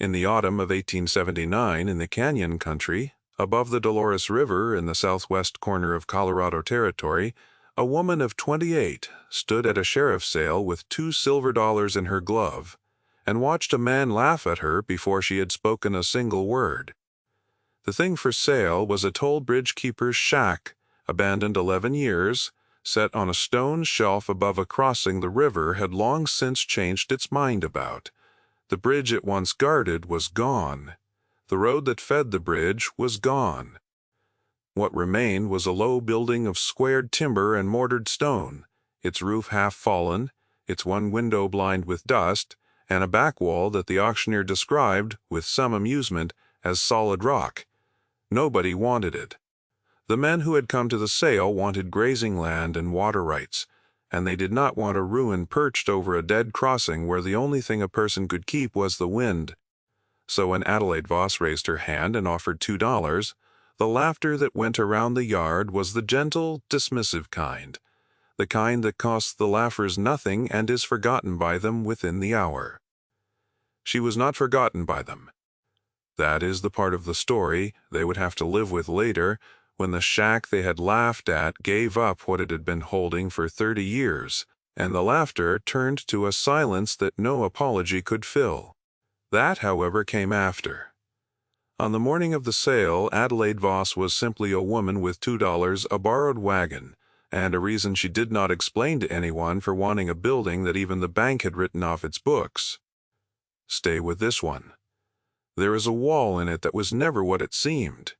In the autumn of 1879, in the Canyon Country, above the Dolores River in the southwest corner of Colorado Territory, a woman of 28 stood at a sheriff's sale with $2 in her glove and watched a man laugh at her before she had spoken a single word. The thing for sale was a Tollbridge keeper's shack, abandoned 11 years, set on a stone shelf above a crossing the river had long since changed its mind about. The bridge it once guarded was gone. The road that fed the bridge was gone. What remained was a low building of squared timber and mortared stone, its roof half fallen, its one window blind with dust, and a back wall that the auctioneer described, with some amusement, as solid rock. Nobody wanted it. The men who had come to the sale wanted grazing land and water rights, and they did not want a ruin perched over a dead crossing where the only thing a person could keep was the wind. So when Adelaide Voss raised her hand and offered $2, the laughter that went around the yard was the gentle, dismissive kind, the kind that costs the laughers nothing and is forgotten by them within the hour. She was not forgotten by them. That is the part of the story they would have to live with later, when the shack they had laughed at gave up what it had been holding for 30 years, and the laughter turned to a silence that no apology could fill. That, however, came after. On the morning of the sale, Adelaide Voss was simply a woman with $2, a borrowed wagon, and a reason she did not explain to anyone for wanting a building that even the bank had written off its books. Stay with this one. There is a wall in it that was never what it seemed,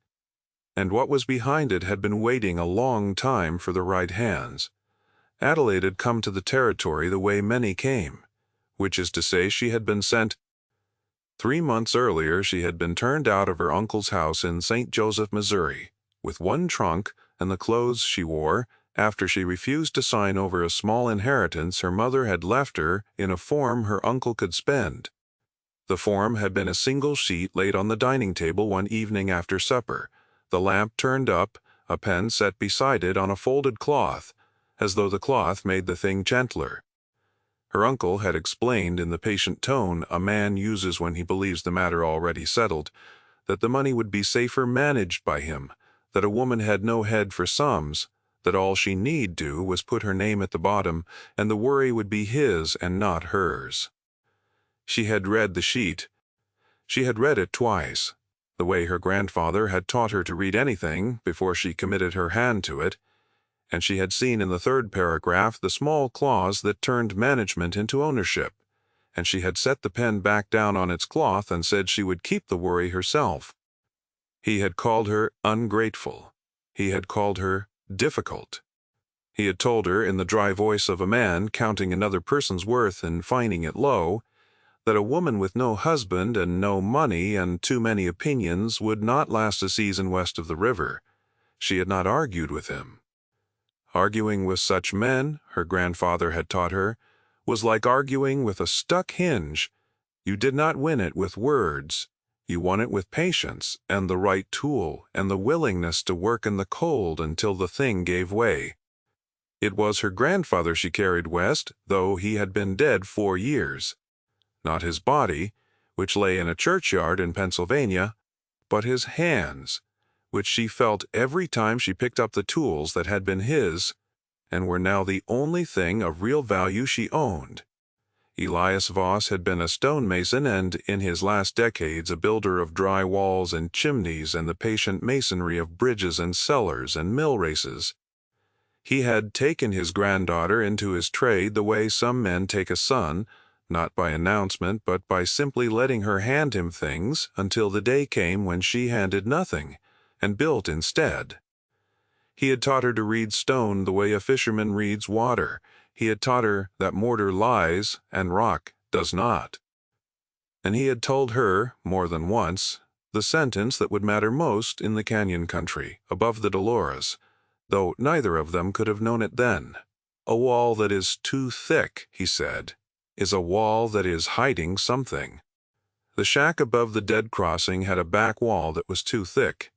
and what was behind it had been waiting a long time for the right hands. Adelaide had come to the territory the way many came, which is to say she had been sent. 3 months earlier she had been turned out of her uncle's house in St. Joseph, Missouri, with one trunk and the clothes she wore, after she refused to sign over a small inheritance her mother had left her in a form her uncle could spend. The form had been a single sheet laid on the dining table one evening after supper, the lamp turned up, a pen set beside it on a folded cloth, as though the cloth made the thing gentler. Her uncle had explained in the patient tone a man uses when he believes the matter already settled, that the money would be safer managed by him, that a woman had no head for sums, that all she need do was put her name at the bottom, and the worry would be his and not hers. She had read the sheet. She had read it twice, the way her grandfather had taught her to read anything before she committed her hand to it, and she had seen in the third paragraph the small clause that turned management into ownership, and she had set the pen back down on its cloth and said she would keep the worry herself. He had called her ungrateful. He had called her difficult. He had told her in the dry voice of a man counting another person's worth and finding it low, that a woman with no husband and no money and too many opinions would not last a season west of the river. She had not argued with him. Arguing with such men, her grandfather had taught her, was like arguing with a stuck hinge. You did not win it with words. You won it with patience and the right tool and the willingness to work in the cold until the thing gave way. It was her grandfather she carried west, though he had been dead 4 years. Not his body, which lay in a churchyard in Pennsylvania, but his hands, which she felt every time she picked up the tools that had been his, and were now the only thing of real value she owned. Elias Voss had been a stonemason and, in his last decades, a builder of dry walls and chimneys and the patient masonry of bridges and cellars and mill races. He had taken his granddaughter into his trade the way some men take a son, not by announcement but by simply letting her hand him things until the day came when she handed nothing, and built instead. He had taught her to read stone the way a fisherman reads water. He had taught her that mortar lies and rock does not. And he had told her, more than once, the sentence that would matter most in the Canyon Country, above the Dolores, though neither of them could have known it then. A wall that is too thick, he said, is a wall that is hiding something. The shack above the dead crossing had a back wall that was too thick.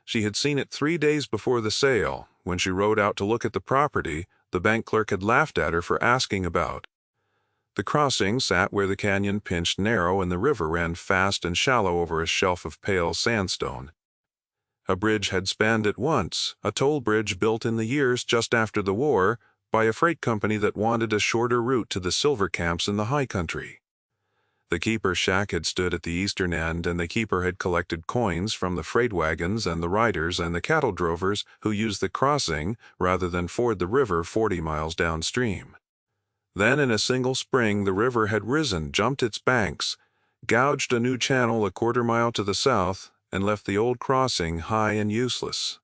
She had seen it 3 days before the sale. When she rode out to look at the property, the bank clerk had laughed at her for asking about. The crossing sat where the canyon pinched narrow and the river ran fast and shallow over a shelf of pale sandstone. A bridge had spanned it once, a toll bridge built in the years just after the war by a freight company that wanted a shorter route to the silver camps in the high country. The keeper's shack had stood at the eastern end, and the keeper had collected coins from the freight wagons and the riders and the cattle drovers who used the crossing rather than ford the river 40 miles downstream. Then in a single spring the river had risen, jumped its banks, gouged a new channel a quarter-mile to the south, and left the old crossing high and useless.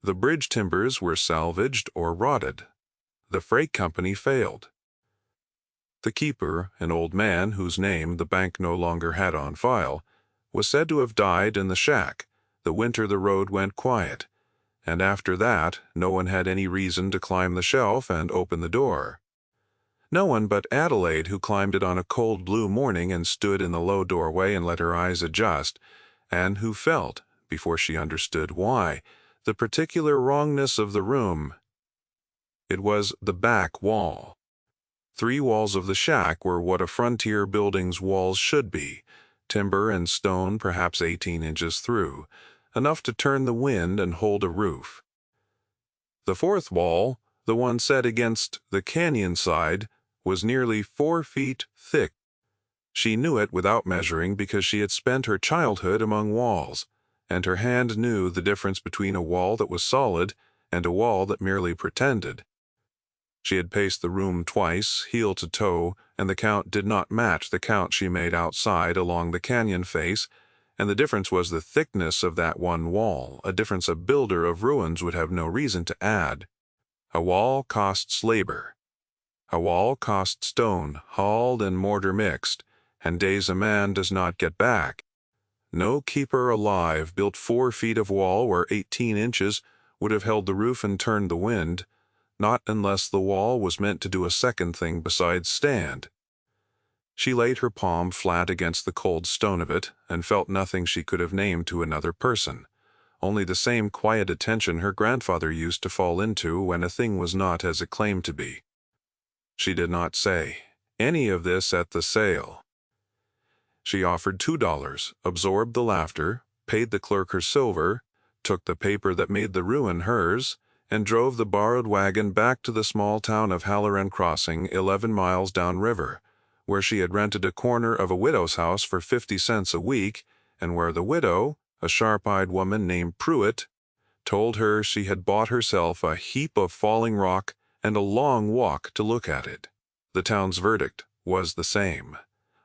The bridge timbers were salvaged or rotted. The freight company failed. The keeper, an old man whose name the bank no longer had on file, was said to have died in the shack the winter the road went quiet, and after that no one had any reason to climb the shelf and open the door. No one but Adelaide, who climbed it on a cold blue morning and stood in the low doorway and let her eyes adjust, and who felt, before she understood why, the particular wrongness of the room. It was the back wall. 3 walls of the shack were what a frontier building's walls should be, timber and stone perhaps 18 inches through, enough to turn the wind and hold a roof. The 4th wall, the one set against the canyon side, was nearly 4 feet thick. She knew it without measuring because she had spent her childhood among walls, and her hand knew the difference between a wall that was solid and a wall that merely pretended. She had paced the room twice, heel to toe, and the count did not match the count she made outside along the canyon face, and the difference was the thickness of that one wall, a difference a builder of ruins would have no reason to add. A wall costs labor. A wall costs stone, hauled and mortar mixed, and days a man does not get back. No keeper alive built 4 feet of wall where 18 inches would have held the roof and turned the wind, not unless the wall was meant to do a second thing besides stand. She laid her palm flat against the cold stone of it, and felt nothing she could have named to another person, only the same quiet attention her grandfather used to fall into when a thing was not as it claimed to be. She did not say any of this at the sale. She offered $2, absorbed the laughter, paid the clerk her silver, took the paper that made the ruin hers, and drove the borrowed wagon back to the small town of Halloran Crossing, 11 miles downriver, where she had rented a corner of a widow's house for 50 cents a week, and where the widow, a sharp-eyed woman named Pruitt, told her she had bought herself a heap of falling rock and a long walk to look at it. The town's verdict was the same.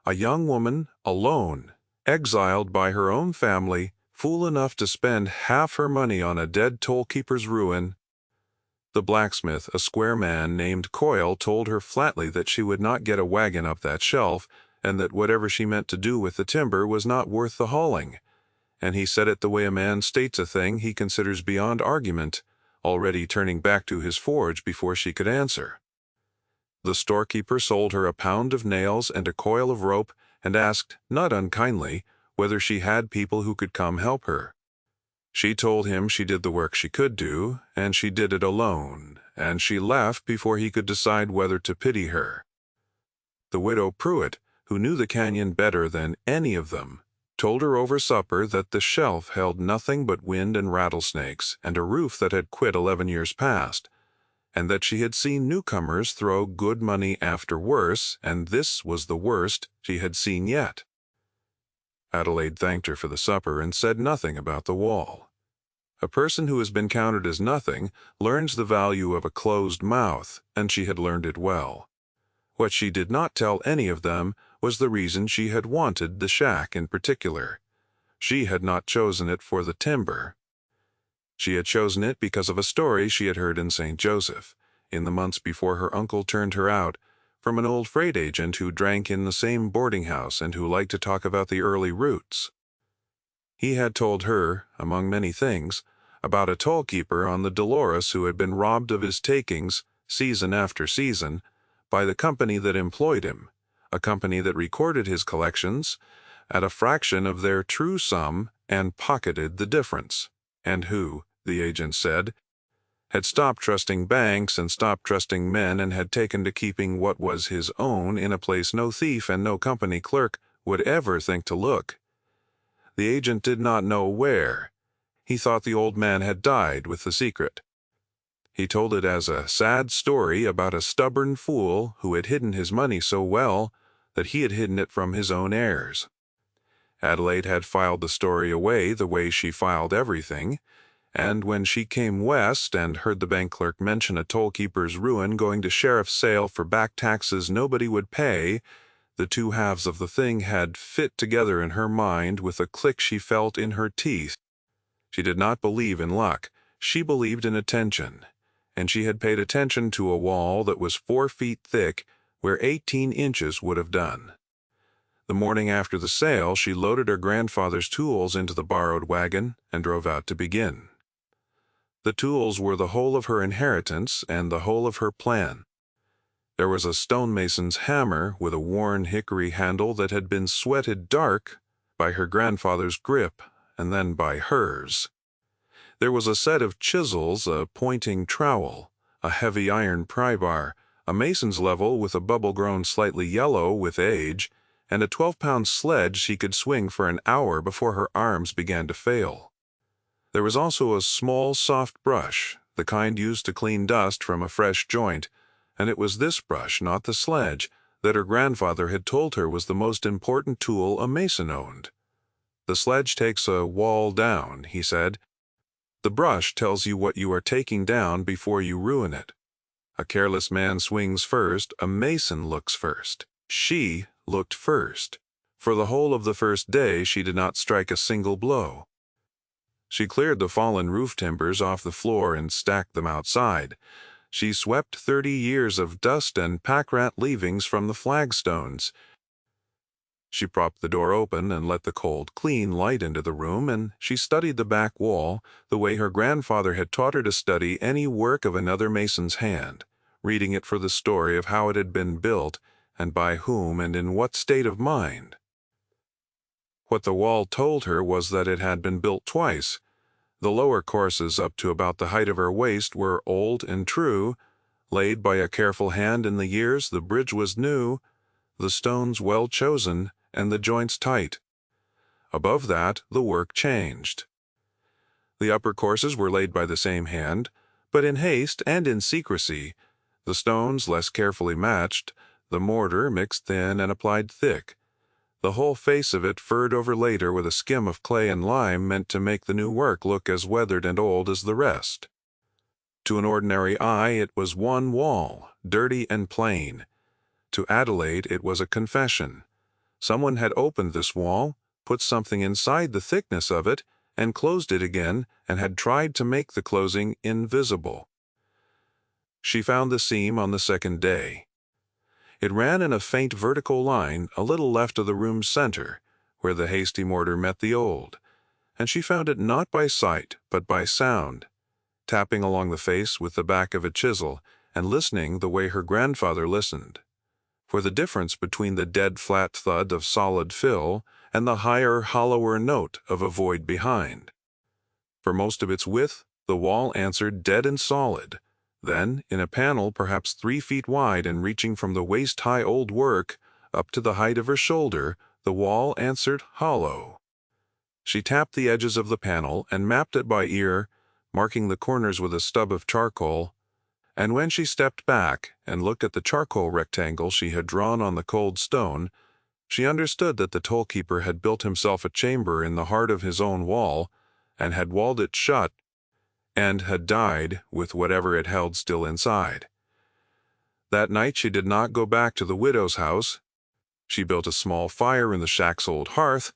A young woman, alone, exiled by her own family, fool enough to spend half her money on a dead toll-keeper's ruin. The blacksmith, a square man named Coyle, told her flatly that she would not get a wagon up that shelf, and that whatever she meant to do with the timber was not worth the hauling. And he said it the way a man states a thing he considers beyond argument, already turning back to his forge before she could answer. The storekeeper sold her a pound of nails and a coil of rope, and asked, not unkindly, whether she had people who could come help her. She told him she did the work she could do, and she did it alone, and she left before he could decide whether to pity her. The widow Pruitt, who knew the canyon better than any of them, told her over supper that the shelf held nothing but wind and rattlesnakes and a roof that had quit 11 years past, and that she had seen newcomers throw good money after worse, and this was the worst she had seen yet. Adelaide thanked her for the supper and said nothing about the wall. A person who has been counted as nothing learns the value of a closed mouth, and she had learned it well. What she did not tell any of them was the reason she had wanted the shack in particular. She had not chosen it for the timber. She had chosen it because of a story she had heard in St. Joseph, in the months before her uncle turned her out, from an old freight agent who drank in the same boarding house and who liked to talk about the early routes. He had told her, among many things, about a toll-keeper on the Dolores who had been robbed of his takings, season after season, by the company that employed him, a company that recorded his collections at a fraction of their true sum and pocketed the difference, and who, the agent said, had stopped trusting banks and stopped trusting men and had taken to keeping what was his own in a place no thief and no company clerk would ever think to look. The agent did not know where. He thought the old man had died with the secret. He told it as a sad story about a stubborn fool who had hidden his money so well that he had hidden it from his own heirs. Adelaide had filed the story away the way she filed everything, and when she came west and heard the bank clerk mention a toll-keeper's ruin going to sheriff's sale for back taxes nobody would pay, the two halves of the thing had fit together in her mind with a click she felt in her teeth. She did not believe in luck. She believed in attention, and she had paid attention to a wall that was 4 feet thick where 18 inches would have done. The morning after the sale, she loaded her grandfather's tools into the borrowed wagon and drove out to begin. The tools were the whole of her inheritance and the whole of her plan. There was a stonemason's hammer with a worn hickory handle that had been sweated dark by her grandfather's grip and then by hers. There was a set of chisels, a pointing trowel, a heavy iron pry-bar, a mason's level with a bubble grown slightly yellow with age, and a 12-pound sledge she could swing for an hour before her arms began to fail. There was also a small, soft brush, the kind used to clean dust from a fresh joint, and it was this brush, not the sledge, that her grandfather had told her was the most important tool a mason owned. "The sledge takes a wall down," he said. "The brush tells you what you are taking down before you ruin it. A careless man swings first, a mason looks first. She looked first. For the whole of the first day she did not strike a single blow. She cleared the fallen roof timbers off the floor and stacked them outside. She swept 30 years of dust and pack rat leavings from the flagstones. She propped the door open and let the cold, clean light into the room, and she studied the back wall the way her grandfather had taught her to study any work of another mason's hand, reading it for the story of how it had been built and by whom and in what state of mind. What the wall told her was that it had been built twice. The lower courses up to about the height of her waist were old and true, laid by a careful hand in the years the bridge was new, the stones well chosen, and the joints tight. Above that, the work changed. The upper courses were laid by the same hand, but in haste and in secrecy, the stones less carefully matched, the mortar mixed thin and applied thick. The whole face of it furred over later with a skim of clay and lime meant to make the new work look as weathered and old as the rest. To an ordinary eye it was one wall, dirty and plain. To Adelaide it was a confession. Someone had opened this wall, put something inside the thickness of it, and closed it again, and had tried to make the closing invisible. She found the seam on the second day. It ran in a faint vertical line a little left of the room's center, where the hasty mortar met the old, and she found it not by sight but by sound, tapping along the face with the back of a chisel and listening the way her grandfather listened, for the difference between the dead flat thud of solid fill and the higher, hollower note of a void behind. For most of its width, the wall answered dead and solid. Then, in a panel perhaps 3 feet wide and reaching from the waist-high old work up to the height of her shoulder, the wall answered hollow. She tapped the edges of the panel and mapped it by ear, marking the corners with a stub of charcoal, and when she stepped back and looked at the charcoal rectangle she had drawn on the cold stone, she understood that the toll-keeper had built himself a chamber in the heart of his own wall, and had walled it shut, and had died with whatever it held still inside. That night she did not go back to the widow's house. She built a small fire in the shack's old hearth,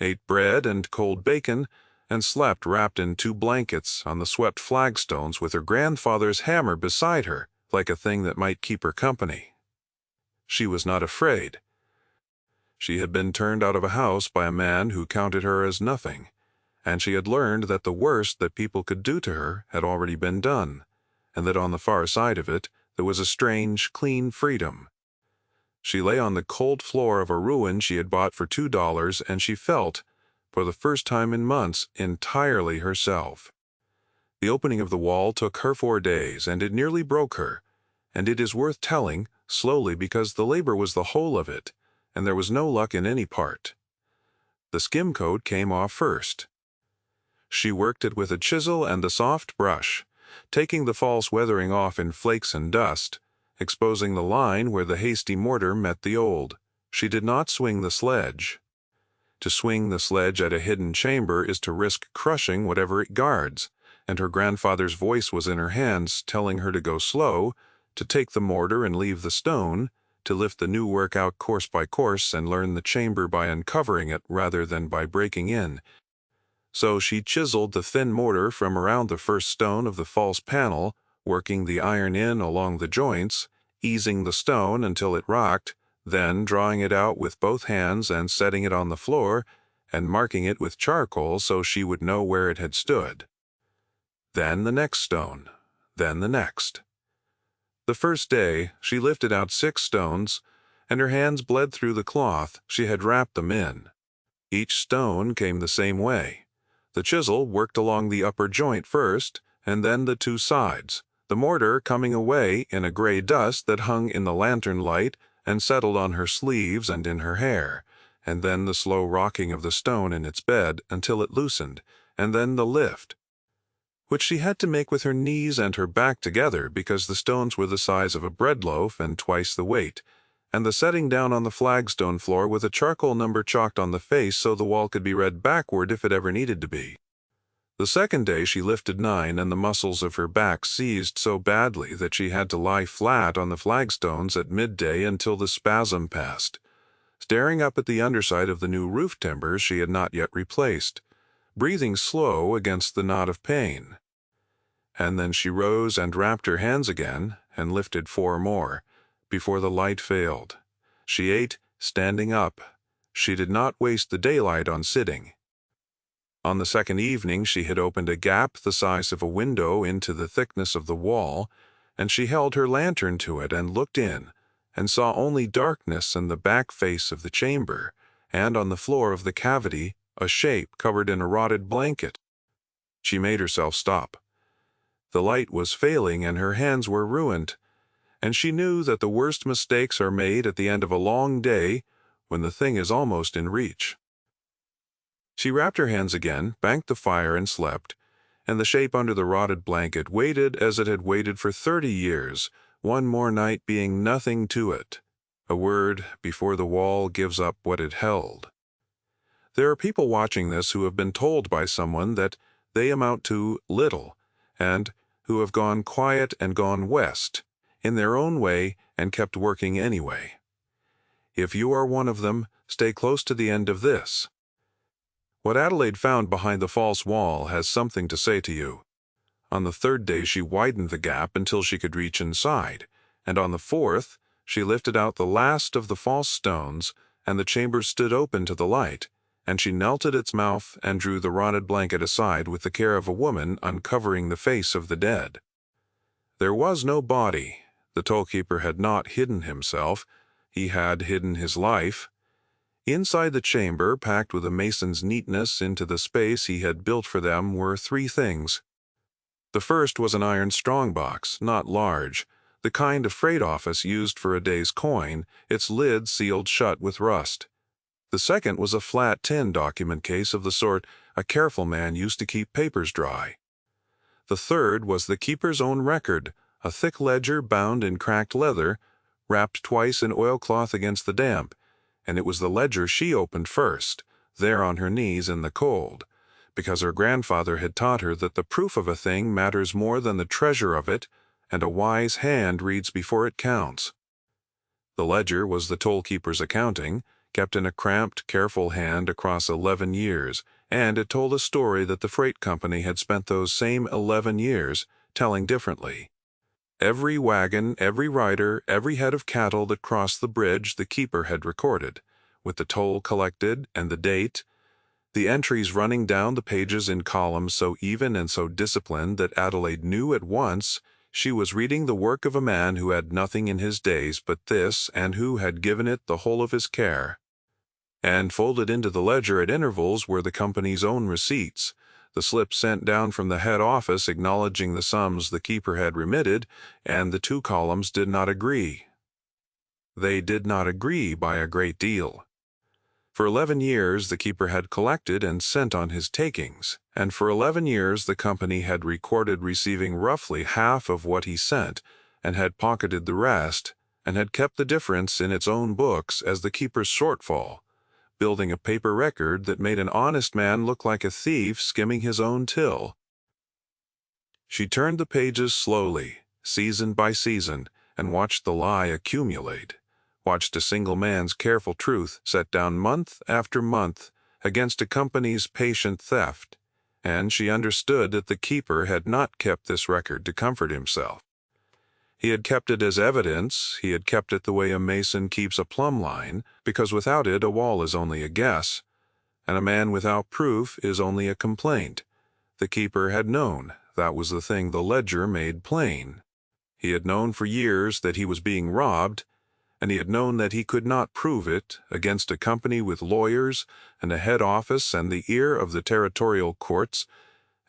ate bread and cold bacon, and slept wrapped in 2 blankets on the swept flagstones with her grandfather's hammer beside her, like a thing that might keep her company. She was not afraid. She had been turned out of a house by a man who counted her as nothing, and she had learned that the worst that people could do to her had already been done, and that on the far side of it there was a strange, clean freedom. She lay on the cold floor of a ruin she had bought for $2, and she felt, for the first time in months, entirely herself. The opening of the wall took her 4 days, and it nearly broke her, and it is worth telling, slowly, because the labor was the whole of it, and there was no luck in any part. The skim coat came off first. She worked it with a chisel and the soft brush, taking the false weathering off in flakes and dust, exposing the line where the hasty mortar met the old. She did not swing the sledge. To swing the sledge at a hidden chamber is to risk crushing whatever it guards, and her grandfather's voice was in her hands telling her to go slow, to take the mortar and leave the stone, to lift the new work out course by course and learn the chamber by uncovering it rather than by breaking in. So she chiseled the thin mortar from around the first stone of the false panel, working the iron in along the joints, easing the stone until it rocked, then drawing it out with both hands and setting it on the floor, and marking it with charcoal so she would know where it had stood. Then the next stone, then the next. The first day she lifted out 6 stones, and her hands bled through the cloth she had wrapped them in. Each stone came the same way. The chisel worked along the upper joint first, and then the 2 sides, the mortar coming away in a gray dust that hung in the lantern light and settled on her sleeves and in her hair, and then the slow rocking of the stone in its bed until it loosened, and then the lift, which she had to make with her knees and her back together because the stones were the size of a bread loaf and twice the weight, and the setting down on the flagstone floor with a charcoal number chalked on the face so the wall could be read backward if it ever needed to be. The second day she lifted 9, and the muscles of her back seized so badly that she had to lie flat on the flagstones at midday until the spasm passed, staring up at the underside of the new roof timbers she had not yet replaced, breathing slow against the knot of pain. And then she rose and wrapped her hands again and lifted 4 more, before the light failed. She ate, standing up. She did not waste the daylight on sitting. On the second evening she had opened a gap the size of a window into the thickness of the wall, and she held her lantern to it and looked in, and saw only darkness and the back face of the chamber, and on the floor of the cavity a shape covered in a rotted blanket. She made herself stop. The light was failing and her hands were ruined, and she knew that the worst mistakes are made at the end of a long day when the thing is almost in reach. She wrapped her hands again, banked the fire, and slept, and the shape under the rotted blanket waited as it had waited for 30 years, one more night being nothing to it, a word before the wall gives up what it held. There are people watching this who have been told by someone that they amount to little, and who have gone quiet and gone west, in their own way, and kept working anyway. If you are one of them, stay close to the end of this. What Adelaide found behind the false wall has something to say to you. On the 3rd day she widened the gap until she could reach inside, and on the 4th she lifted out the last of the false stones, and the chamber stood open to the light, and she knelt at its mouth and drew the rotted blanket aside with the care of a woman uncovering the face of the dead. There was no body. The tollkeeper had not hidden himself. He had hidden his life. Inside the chamber, packed with a mason's neatness into the space he had built for them, were 3 things. The first was an iron strongbox, not large, the kind a freight office used for a day's coin, its lid sealed shut with rust. The second was a flat tin document case of the sort a careful man used to keep papers dry. The third was the keeper's own record, a thick ledger bound in cracked leather, wrapped twice in oilcloth against the damp, and it was the ledger she opened first, there on her knees in the cold, because her grandfather had taught her that the proof of a thing matters more than the treasure of it, and a wise hand reads before it counts. The ledger was the tollkeeper's accounting, kept in a cramped, careful hand across 11 years, and it told a story that the freight company had spent those same 11 years telling differently. Every wagon, every rider, every head of cattle that crossed the bridge the keeper had recorded, with the toll collected and the date, the entries running down the pages in columns so even and so disciplined that Adelaide knew at once she was reading the work of a man who had nothing in his days but this, and who had given it the whole of his care. And folded into the ledger at intervals were the company's own receipts, the slip sent down from the head office acknowledging the sums the keeper had remitted, and the two columns did not agree. They did not agree by a great deal. For 11 years the keeper had collected and sent on his takings, and for 11 years the company had recorded receiving roughly half of what he sent, and had pocketed the rest, and had kept the difference in its own books as the keeper's shortfall, building a paper record that made an honest man look like a thief skimming his own till. She turned the pages slowly, season by season, and watched the lie accumulate, watched a single man's careful truth set down month after month against a company's patient theft, and she understood that the keeper had not kept this record to comfort himself. He had kept it as evidence, he had kept it the way a mason keeps a plumb line, because without it a wall is only a guess, and a man without proof is only a complaint. The keeper had known that was the thing the ledger made plain. He had known for years that he was being robbed, and he had known that he could not prove it against a company with lawyers and a head office and the ear of the territorial courts,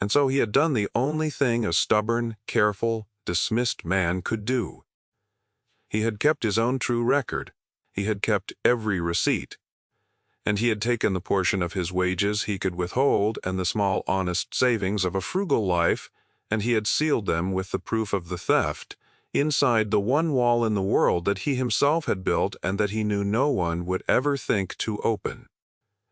and so he had done the only thing a stubborn, careful, dismissed man could do. He had kept his own true record, he had kept every receipt, and he had taken the portion of his wages he could withhold and the small honest savings of a frugal life, and he had sealed them with the proof of the theft, inside the one wall in the world that he himself had built and that he knew no one would ever think to open.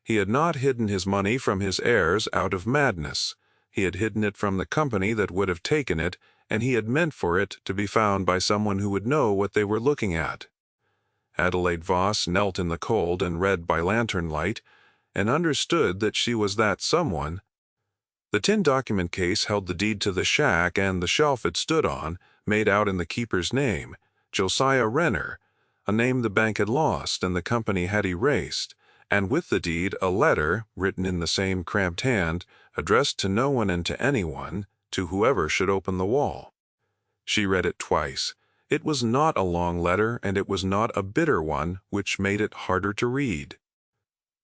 He had not hidden his money from his heirs out of madness. He had hidden it from the company that would have taken it, and he had meant for it to be found by someone who would know what they were looking at. Adelaide Voss knelt in the cold and read by lantern light, and understood that she was that someone. The tin document case held the deed to the shack and the shelf it stood on, made out in the keeper's name, Josiah Renner, a name the bank had lost and the company had erased, and with the deed a letter, written in the same cramped hand, addressed to no one and to anyone, to whoever should open the wall. She read it twice. It was not a long letter, and it was not a bitter one, which made it harder to read.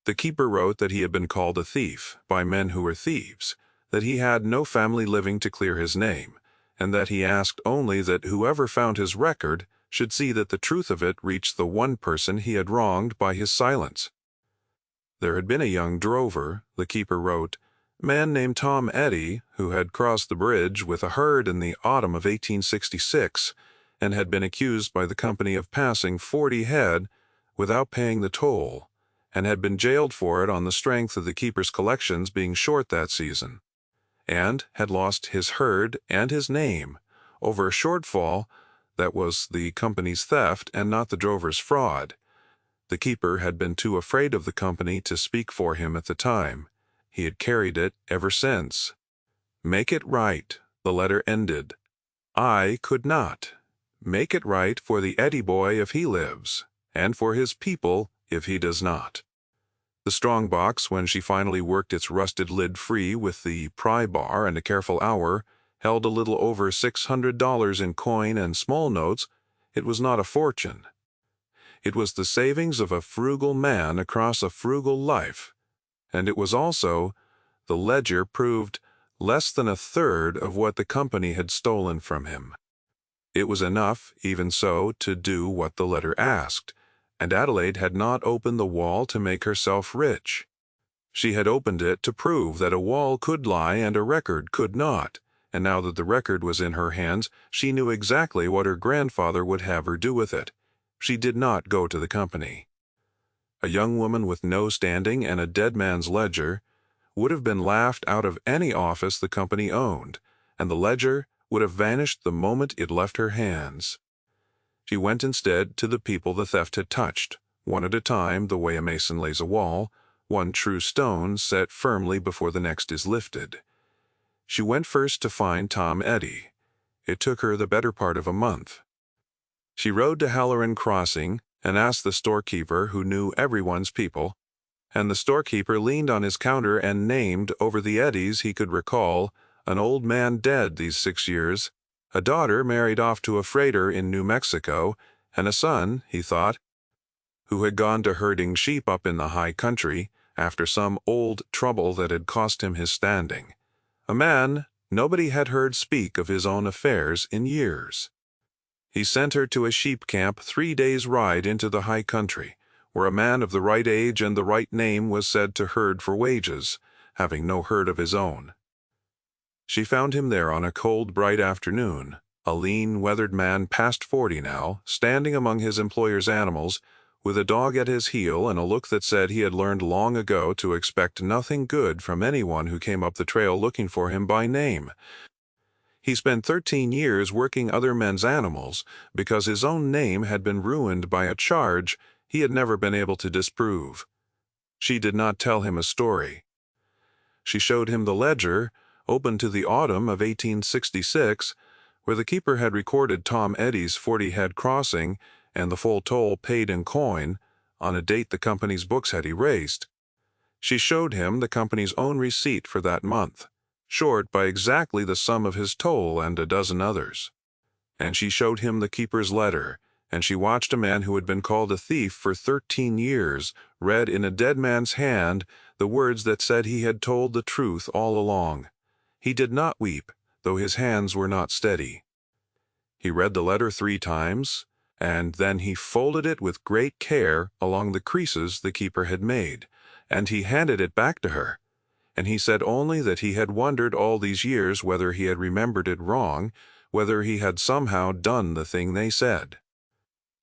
The keeper wrote that he had been called a thief by men who were thieves, that he had no family living to clear his name, and that he asked only that whoever found his record should see that the truth of it reached the one person he had wronged by his silence. There had been a young drover, the keeper wrote, man named Tom Eddy, who had crossed the bridge with a herd in the autumn of 1866, and had been accused by the company of passing 40 head without paying the toll, and had been jailed for it on the strength of the keeper's collections being short that season, and had lost his herd and his name over a shortfall that was the company's theft and not the drover's fraud. The keeper had been too afraid of the company to speak for him at the time. He had carried it ever since. Make it right, the letter ended. I could not. Make it right for the Eddy boy if he lives, and for his people if he does not. The strong box, when she finally worked its rusted lid free with the pry bar and a careful hour, held a little over $600 in coin and small notes. It was not a fortune. It was the savings of a frugal man across a frugal life, and it was also, the ledger proved, less than a third of what the company had stolen from him. It was enough, even so, to do what the letter asked, and Adelaide had not opened the wall to make herself rich. She had opened it to prove that a wall could lie and a record could not, and now that the record was in her hands, she knew exactly what her grandfather would have her do with it. She did not go to the company. A young woman with no standing and a dead man's ledger would have been laughed out of any office the company owned, and the ledger would have vanished the moment it left her hands. She went instead to the people the theft had touched, one at a time, the way a mason lays a wall, one true stone set firmly before the next is lifted. She went first to find Tom Eddy. It took her the better part of a month. She rode to Halloran Crossing and asked the storekeeper, who knew everyone's people, and the storekeeper leaned on his counter and named over the Eddys he could recall, an old man dead these 6 years, a daughter married off to a freighter in New Mexico, and a son, he thought, who had gone to herding sheep up in the high country after some old trouble that had cost him his standing. a man nobody had heard speak of his own affairs in years. He sent her to a sheep camp 3 days' ride into the high country, where a man of the right age and the right name was said to herd for wages, having no herd of his own. She found him there on a cold, bright afternoon, a lean, weathered man past 40 now, standing among his employer's animals, with a dog at his heel and a look that said he had learned long ago to expect nothing good from anyone who came up the trail looking for him by name. He spent 13 years working other men's animals because his own name had been ruined by a charge he had never been able to disprove. She did not tell him a story. She showed him the ledger, open to the autumn of 1866, where the keeper had recorded Tom Eddy's 40-head crossing and the full toll paid in coin on a date the company's books had erased. She showed him the company's own receipt for that month, short by exactly the sum of his toll and a dozen others. And she showed him the keeper's letter, and she watched a man who had been called a thief for 13 years read in a dead man's hand the words that said he had told the truth all along. He did not weep, though his hands were not steady. He read the letter 3 times, and then he folded it with great care along the creases the keeper had made, and he handed it back to her. And he said only that he had wondered all these years whether he had remembered it wrong, whether he had somehow done the thing they said.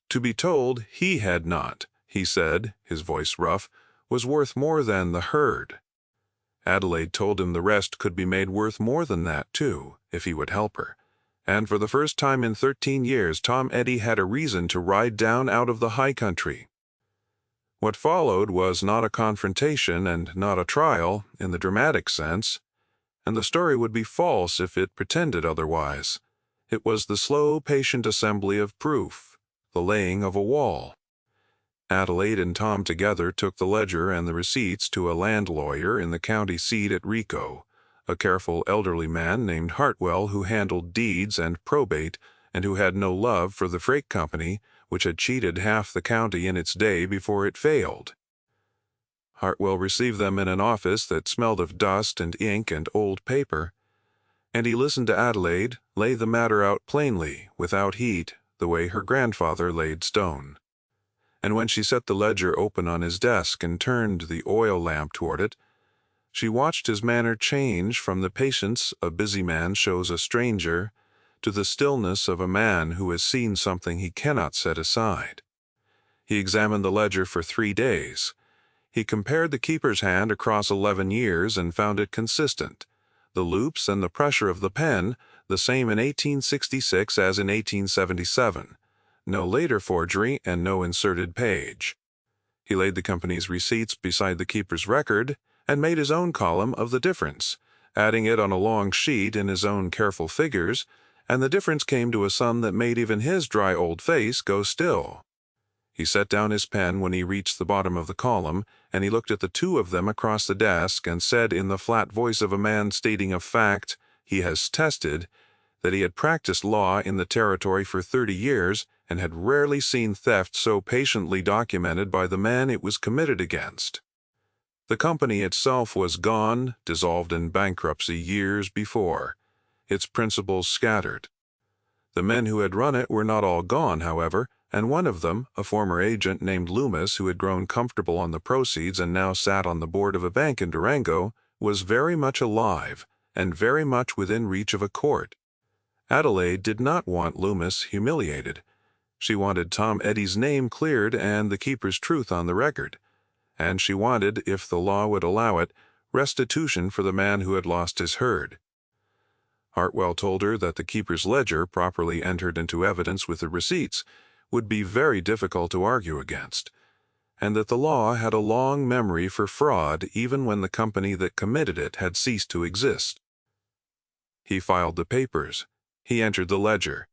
To be told he had not, he said, his voice rough, was worth more than the herd. Adelaide told him the rest could be made worth more than that, too, if he would help her. And for the first time in 13 years Tom Eddy had a reason to ride down out of the high country. What followed was not a confrontation and not a trial in the dramatic sense, and the story would be false if it pretended otherwise. It was the slow, patient assembly of proof, the laying of a wall. Adelaide and Tom together took the ledger and the receipts to a land lawyer in the county seat at Rico, a careful elderly man named Hartwell who handled deeds and probate and who had no love for the freight company, which had cheated half the county in its day before it failed. Hartwell received them in an office that smelled of dust and ink and old paper, and he listened to Adelaide lay the matter out plainly, without heat, the way her grandfather laid stone. And when she set the ledger open on his desk and turned the oil lamp toward it, she watched his manner change from the patience a busy man shows a stranger to the stillness of a man who has seen something he cannot set aside. He examined the ledger for 3 days. He compared the keeper's hand across 11 years and found it consistent, the loops and the pressure of the pen the same in 1866 as in 1877, no later forgery and no inserted page. He laid the company's receipts beside the keeper's record and made his own column of the difference, adding it on a long sheet in his own careful figures, and the difference came to a sum that made even his dry old face go still. He set down his pen when he reached the bottom of the column, and he looked at the 2 of them across the desk and said in the flat voice of a man stating a fact he has tested, that he had practiced law in the territory for 30 years and had rarely seen theft so patiently documented by the man it was committed against. The company itself was gone, dissolved in bankruptcy years before, its principals scattered. The men who had run it were not all gone, however, and one of them, a former agent named Loomis who had grown comfortable on the proceeds and now sat on the board of a bank in Durango, was very much alive and very much within reach of a court. Adelaide did not want Loomis humiliated. She wanted Tom Eddy's name cleared and the keeper's truth on the record. And she wanted, if the law would allow it, restitution for the man who had lost his herd. Hartwell told her that the keeper's ledger, properly entered into evidence with the receipts, would be very difficult to argue against, and that the law had a long memory for fraud even when the company that committed it had ceased to exist. He filed the papers. He entered the ledger.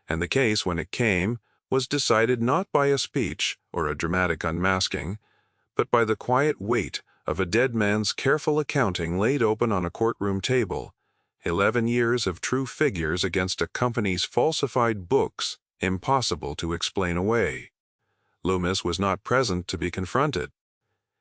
And the case, when it came, was decided not by a speech or a dramatic unmasking, but by the quiet weight of a dead man's careful accounting laid open on a courtroom table, 11 years of true figures against a company's falsified books, impossible to explain away. Loomis was not present to be confronted.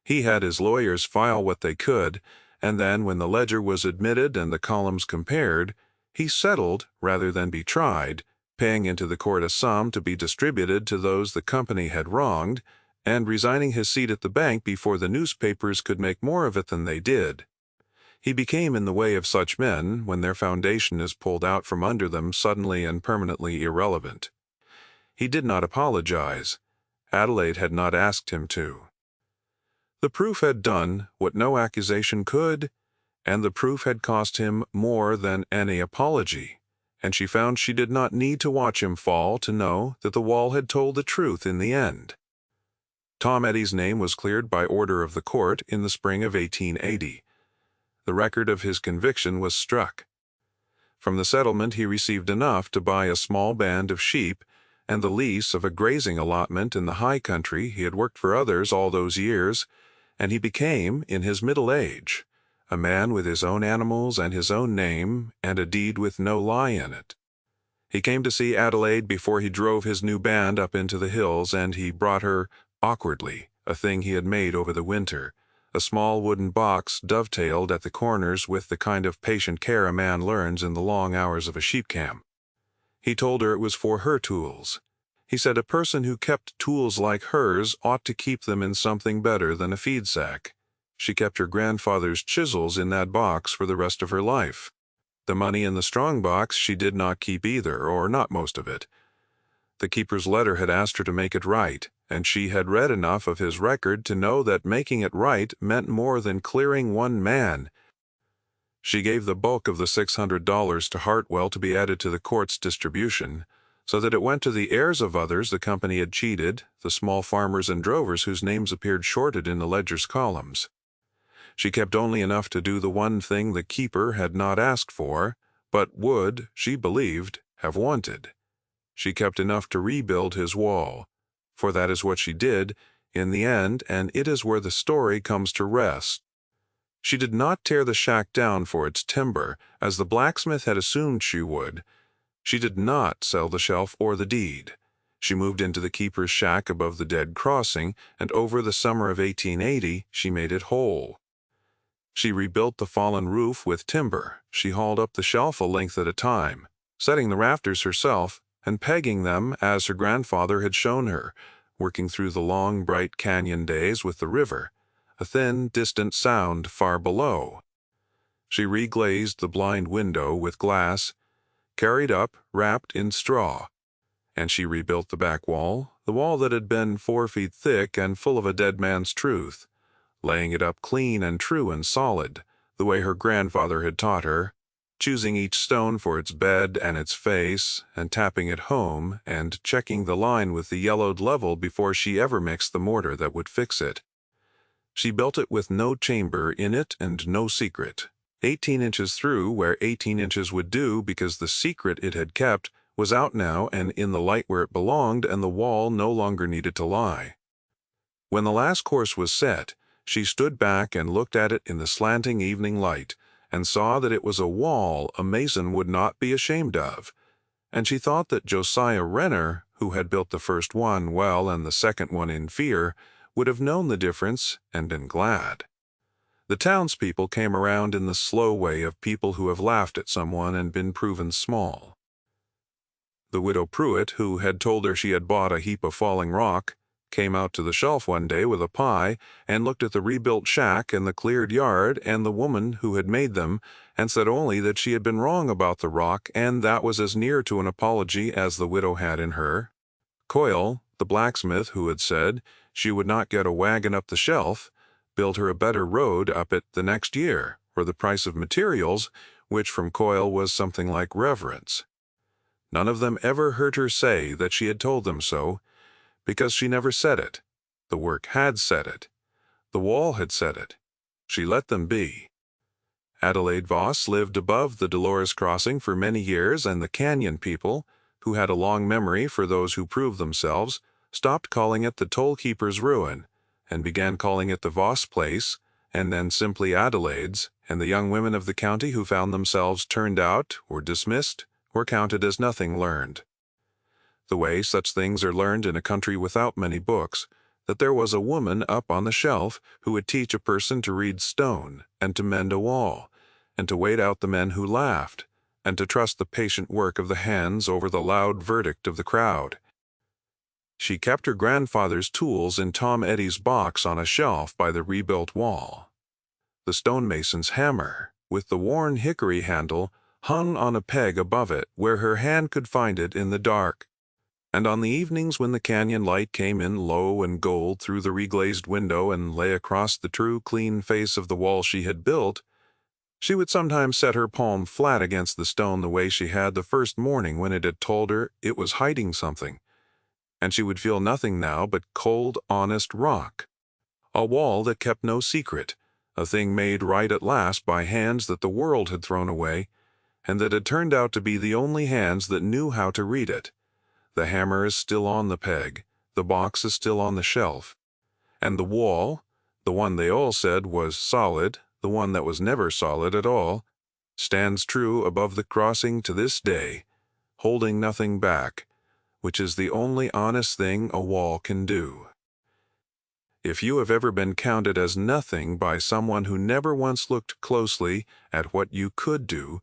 He had his lawyers file what they could, and then when the ledger was admitted and the columns compared, he settled rather than be tried, paying into the court a sum to be distributed to those the company had wronged, and resigning his seat at the bank before the newspapers could make more of it than they did. He became in the way of such men when their foundation is pulled out from under them suddenly and permanently irrelevant. He did not apologize. Adelaide had not asked him to. The proof had done what no accusation could, and the proof had cost him more than any apology, and she found she did not need to watch him fall to know that the wall had told the truth in the end. Tom Eddy's name was cleared by order of the court in the spring of 1880. The record of his conviction was struck. From the settlement he received enough to buy a small band of sheep and the lease of a grazing allotment in the high country he had worked for others all those years, and he became, in his middle age, a man with his own animals and his own name, and a deed with no lie in it. He came to see Adelaide before he drove his new band up into the hills, and he brought her, awkwardly, a thing he had made over the winter, a small wooden box dovetailed at the corners with the kind of patient care a man learns in the long hours of a sheep camp. He told her it was for her tools. He said a person who kept tools like hers ought to keep them in something better than a feed sack. She kept her grandfather's chisels in that box for the rest of her life. The money in the strong box she did not keep either, or not most of it. The keeper's letter had asked her to make it right, and she had read enough of his record to know that making it right meant more than clearing one man. She gave the bulk of the $600 to Hartwell to be added to the court's distribution, so that it went to the heirs of others the company had cheated, the small farmers and drovers whose names appeared shorted in the ledger's columns. She kept only enough to do the one thing the keeper had not asked for, but would, she believed, have wanted. She kept enough to rebuild his wall, for that is what she did in the end, and it is where the story comes to rest. She did not tear the shack down for its timber, as the blacksmith had assumed she would. She did not sell the shelf or the deed. She moved into the keeper's shack above the dead crossing, and over the summer of 1880 she made it whole. She rebuilt the fallen roof with timber. She hauled up the shelf a length at a time, setting the rafters herself and pegging them as her grandfather had shown her, working through the long, bright canyon days with the river, a thin, distant sound far below. She reglazed the blind window with glass, carried up, wrapped in straw, and she rebuilt the back wall, the wall that had been 4 feet thick and full of a dead man's truth, laying it up clean and true and solid, the way her grandfather had taught her, choosing each stone for its bed and its face, and tapping it home, and checking the line with the yellowed level before she ever mixed the mortar that would fix it. She built it with no chamber in it and no secret, 18 inches through where 18 inches would do, because the secret it had kept was out now and in the light where it belonged, and the wall no longer needed to lie. When the last course was set, she stood back and looked at it in the slanting evening light, and saw that it was a wall a mason would not be ashamed of, and she thought that Josiah Renner, who had built the first one well and the second one in fear, would have known the difference and been glad. The townspeople came around in the slow way of people who have laughed at someone and been proven small. The widow Pruitt, who had told her she had bought a heap of falling rock, came out to the shelf one day with a pie and looked at the rebuilt shack and the cleared yard and the woman who had made them, and said only that she had been wrong about the rock, and that was as near to an apology as the widow had in her. Coyle, the blacksmith who had said she would not get a wagon up the shelf, built her a better road up it the next year, for the price of materials, which from Coyle was something like reverence. None of them ever heard her say that she had told them so, because she never said it. The work had said it. The wall had said it. She let them be. Adelaide Voss lived above the Dolores Crossing for many years, and the canyon people, who had a long memory for those who proved themselves, stopped calling it the toll-keeper's ruin, and began calling it the Voss place, and then simply Adelaide's, and the young women of the county who found themselves turned out, or dismissed, or counted as nothing learned. The way such things are learned in a country without many books, that there was a woman up on the shelf who would teach a person to read stone and to mend a wall, and to wait out the men who laughed, and to trust the patient work of the hands over the loud verdict of the crowd. She kept her grandfather's tools in Tom Eddy's box on a shelf by the rebuilt wall. The stonemason's hammer, with the worn hickory handle, hung on a peg above it where her hand could find it in the dark. And on the evenings when the canyon light came in low and gold through the reglazed window and lay across the true clean face of the wall she had built, she would sometimes set her palm flat against the stone the way she had the first morning when it had told her it was hiding something, and she would feel nothing now but cold, honest rock. A wall that kept no secret, a thing made right at last by hands that the world had thrown away, and that had turned out to be the only hands that knew how to read it. The hammer is still on the peg, the box is still on the shelf, and the wall, the one they all said was solid, the one that was never solid at all, stands true above the crossing to this day, holding nothing back, which is the only honest thing a wall can do. If you have ever been counted as nothing by someone who never once looked closely at what you could do,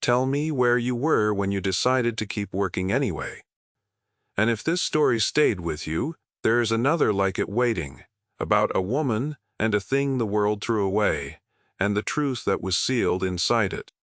tell me where you were when you decided to keep working anyway. And if this story stayed with you, there is another like it waiting, about a woman and a thing the world threw away, and the truth that was sealed inside it.